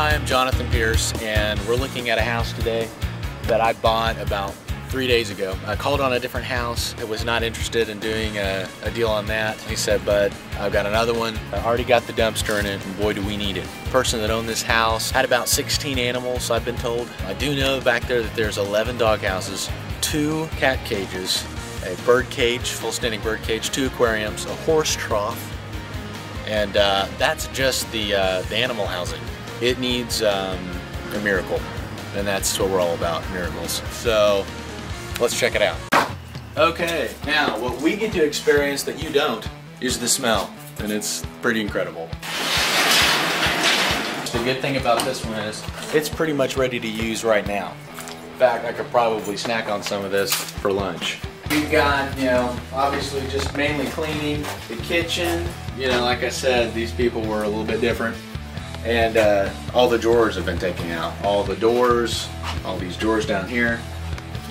Hi, I'm Jonathan Pierce, and we're looking at a house today that I bought about 3 days ago. I called on a different house. I was not interested in doing a deal on that. He said, "Bud, I've got another one. I already got the dumpster in it, and boy, do we need it." The person that owned this house had about 16 animals, I've been told. I do know back there that there's 11 dog houses, 2 cat cages, a bird cage, full standing bird cage, 2 aquariums, a horse trough, and that's just the animal housing. It needs a miracle, and that's what we're all about, miracles. So let's check it out. Okay, now what we get to experience that you don't is the smell, and it's pretty incredible. The good thing about this one is it's pretty much ready to use right now. In fact, I could probably snack on some of this for lunch. We've got, you know, obviously just mainly cleaning the kitchen. You know, like I said, these people were a little bit different. And all the drawers have been taken out. All the doors, all these drawers down here.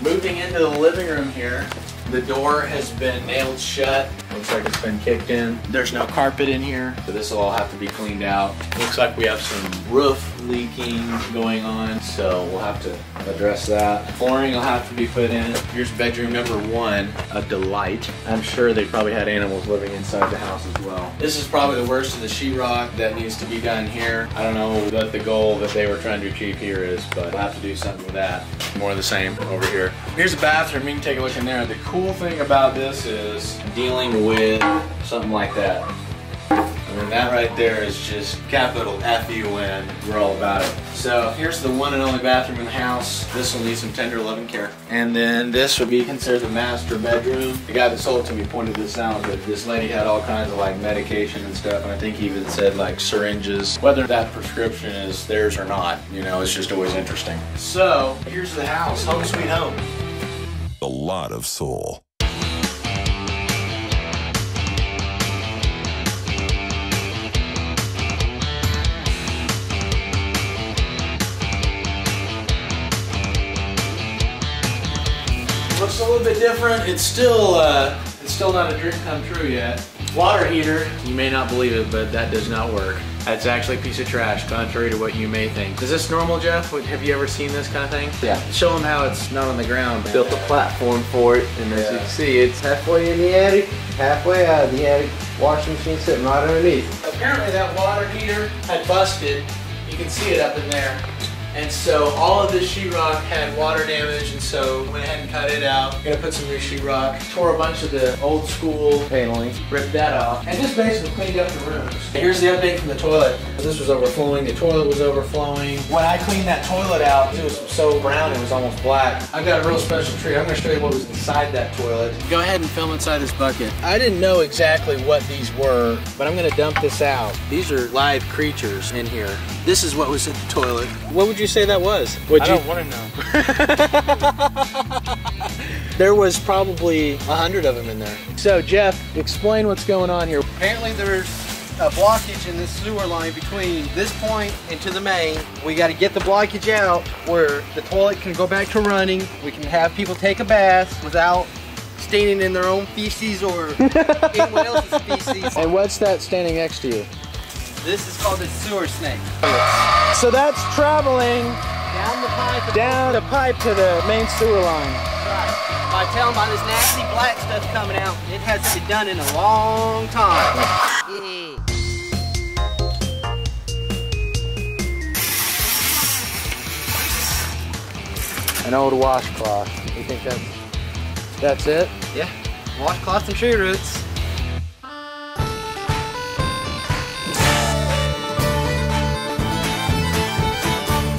Moving into the living room here, the door has been nailed shut. Looks like it's been kicked in. There's no carpet in here, so this will all have to be cleaned out. Looks like we have some roof leaking going on, so we'll have to address that. Flooring will have to be put in. Here's bedroom number 1, a delight. I'm sure they probably had animals living inside the house as well. This is probably the worst of the sheetrock that needs to be done here. I don't know what the goal that they were trying to achieve here is, but we'll have to do something with that. More of the same over here. Here's a bathroom. You can take a look in there. The cool thing about this is dealing with something like that. I mean, that right there is just capital F-U-N. We're all about it. So here's the one and only bathroom in the house. This will need some tender love and care. And then this would be considered the master bedroom. The guy that sold it to me pointed this out, but this lady had all kinds of like medication and stuff, and I think he even said like syringes. Whether that prescription is theirs or not, you know, it's just always interesting. So here's the house, home sweet home. A lot of soul. Looks a little bit different. It's still not a dream come true yet. Water heater, you may not believe it, but that does not work. That's actually a piece of trash, contrary to what you may think. Is this normal, Jeff? Have you ever seen this kind of thing? Yeah. Show them how it's not on the ground. Built a platform for it, and as you can see, it's halfway in the attic, halfway out of the attic. Washing machine sitting right underneath. Apparently that water heater had busted. You can see it up in there. And so all of this sheetrock had water damage, and so went ahead and cut it out. Gonna put some new sheetrock. Tore a bunch of the old school paneling, ripped that off, and just basically cleaned up the rooms. Here's the update from the toilet. This was overflowing, the toilet was overflowing. When I cleaned that toilet out, it was so brown it was almost black. I've got a real special treat. I'm gonna show you what was inside that toilet. Go ahead and film inside this bucket. I didn't know exactly what these were, but I'm gonna dump this out. These are live creatures in here. This is what was in the toilet. What would you say that was? I don't want to know. There was probably 100 of them in there. So Jeff, explain what's going on here. Apparently there's a blockage in this sewer line between this point and to the main. We got to get the blockage out where the toilet can go back to running. We can have people take a bath without staining in their own feces or anyone else's feces. And what's that standing next to you? This is called a sewer snake. So that's traveling down the pipe to the main sewer line. Right. By telling by this nasty black stuff coming out, it hasn't been done in a long time. An old washcloth. You think that's it? Yeah. Washcloths and tree roots.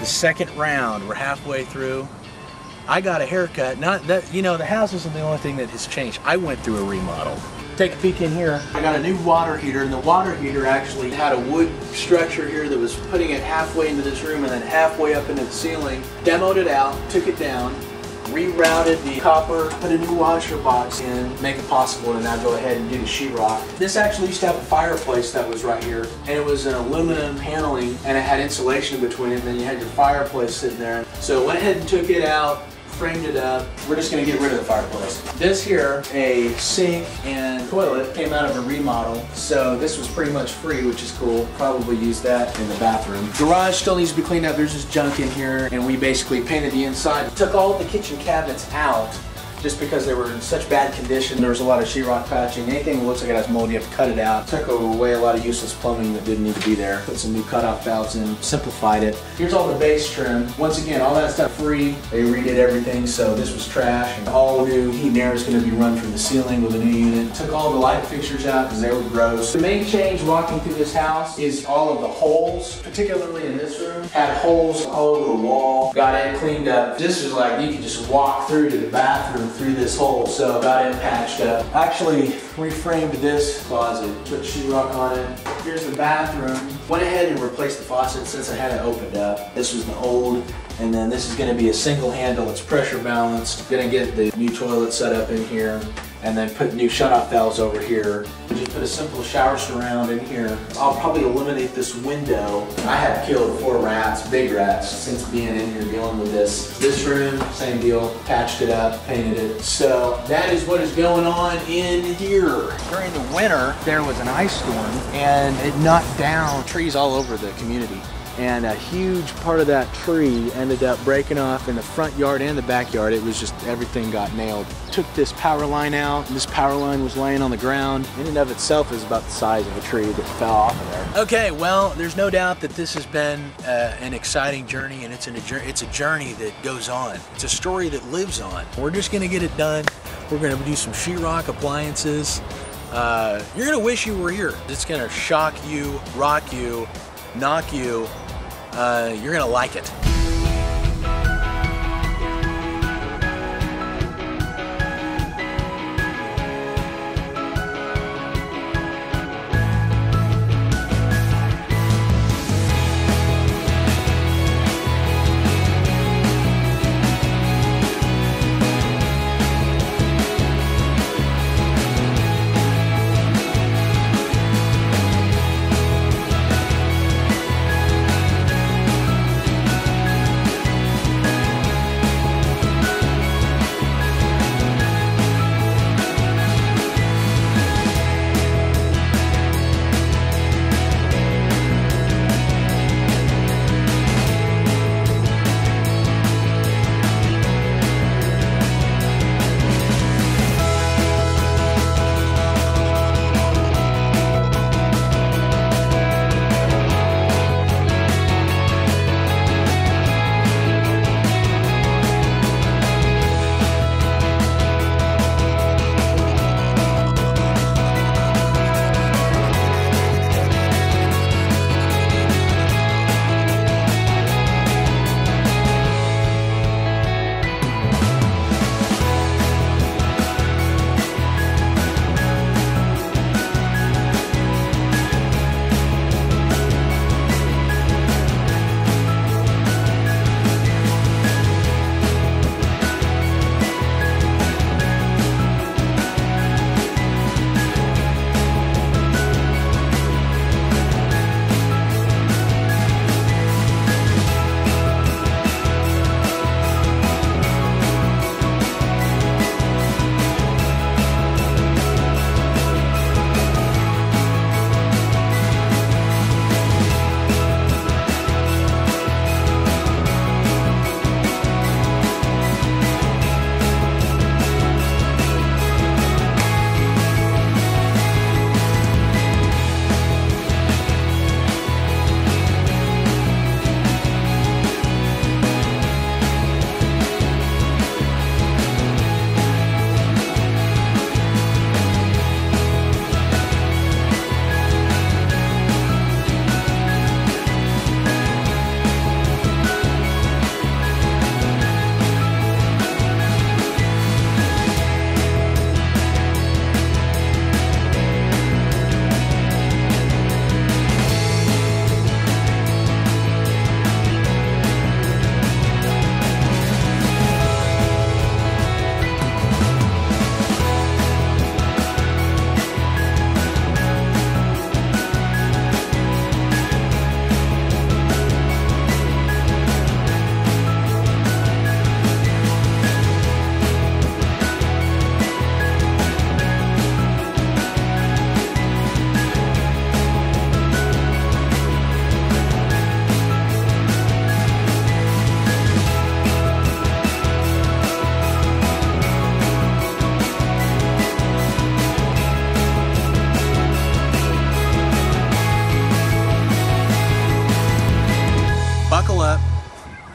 Second round, we're halfway through. I got a haircut. Not that, you know, the house isn't the only thing that has changed. I went through a remodel. Take a peek in here. I got a new water heater, and the water heater actually had a wood structure here that was putting it halfway into this room and then halfway up into the ceiling. Demoed it out, took it down, rerouted the copper, put a new washer box in, make it possible to now go ahead and do the sheetrock. This actually used to have a fireplace that was right here, and it was an aluminum paneling, and it had insulation between it, and then you had your fireplace sitting there. So I went ahead and took it out, framed it up. We're just gonna get rid of the fireplace. This here, a sink and toilet, came out of a remodel, so this was pretty much free, which is cool. Probably use that in the bathroom. Garage still needs to be cleaned up. There's just junk in here, and we basically painted the inside. Took all the kitchen cabinets out just because they were in such bad condition. There was a lot of sheetrock patching. Anything that looks like it has mold, you have to cut it out. Took away a lot of useless plumbing that didn't need to be there. Put some new cutoff valves in, simplified it. Here's all the base trim. Once again, all that stuff free. They redid everything, so this was trash. And all new heat and air is going to be run from the ceiling with a new unit. Took all the light fixtures out because they were gross. The main change walking through this house is all of the holes, particularly in this room. Had holes all over the wall. Got it cleaned up. This is like you could just walk through to the bathroom through this hole, so got it patched up. Actually reframed this closet, put sheetrock on it. Here's the bathroom. Went ahead and replaced the faucet since I had it opened up. This was the old, and then this is going to be a single handle. It's pressure balanced. Gonna get the new toilet set up in here, and then put new shutoff valves over here. Just put a simple shower surround in here. I'll probably eliminate this window. I have killed 4 rats, big rats, since being in here dealing with this. This room, same deal, patched it up, painted it. So that is what is going on in here. During the winter, there was an ice storm, and it knocked down trees all over the community. And a huge part of that tree ended up breaking off in the front yard and the backyard. It was just, everything got nailed. Took this power line out, and this power line was laying on the ground. In and of itself is about the size of a tree that fell off of there. Okay, well, there's no doubt that this has been an exciting journey, and it's a journey that goes on. It's a story that lives on. We're just gonna get it done. We're gonna do some sheetrock appliances. You're gonna wish you were here. It's gonna shock you, rock you, knock you. You're gonna like it.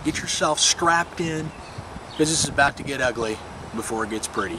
Get yourself strapped in, because this is about to get ugly before it gets pretty.